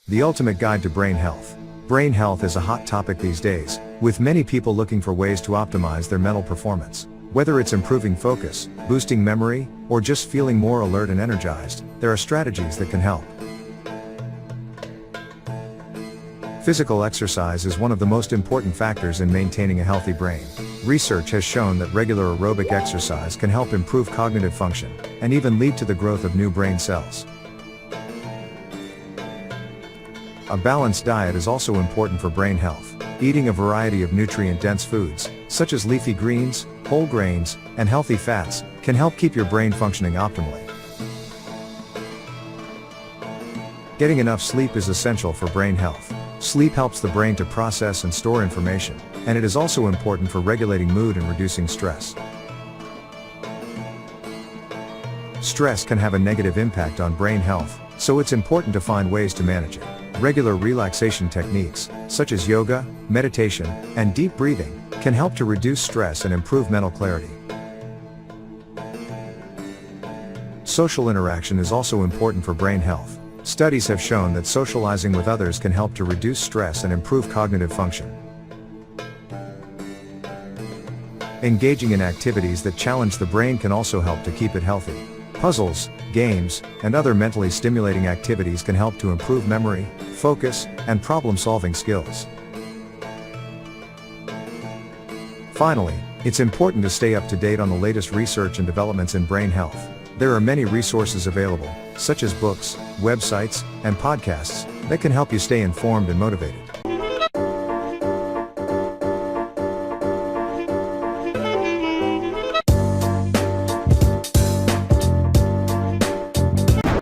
The ultimate guide to brain health. Brain health is a hot topic these days, with many people looking for ways to optimize their mental performance. Whether it's improving focus, boosting memory, or just feeling more alert and energized, there are strategies that can help. Physical exercise is one of the most important factors in maintaining a healthy brain. Research has shown that regular aerobic exercise can help improve cognitive function, and even lead to the growth of new brain cells. A balanced diet is also important for brain health. Eating a variety of nutrient-dense foods, such as leafy greens, whole grains, and healthy fats, can help keep your brain functioning optimally. Getting enough sleep is essential for brain health. Sleep helps the brain to process and store information, and it is also important for regulating mood and reducing stress. Stress can have a negative impact on brain health, so it's important to find ways to manage it. Regular relaxation techniques, such as yoga, meditation, and deep breathing, can help to reduce stress and improve mental clarity. Social interaction is also important for brain health. Studies have shown that socializing with others can help to reduce stress and improve cognitive function. Engaging in activities that challenge the brain can also help to keep it healthy. Puzzles, games, and other mentally stimulating activities can help to improve memory, focus, and problem-solving skills. Finally, it's important to stay up to date on the latest research and developments in brain health. There are many resources available, such as books, websites, and podcasts, that can help you stay informed and motivated.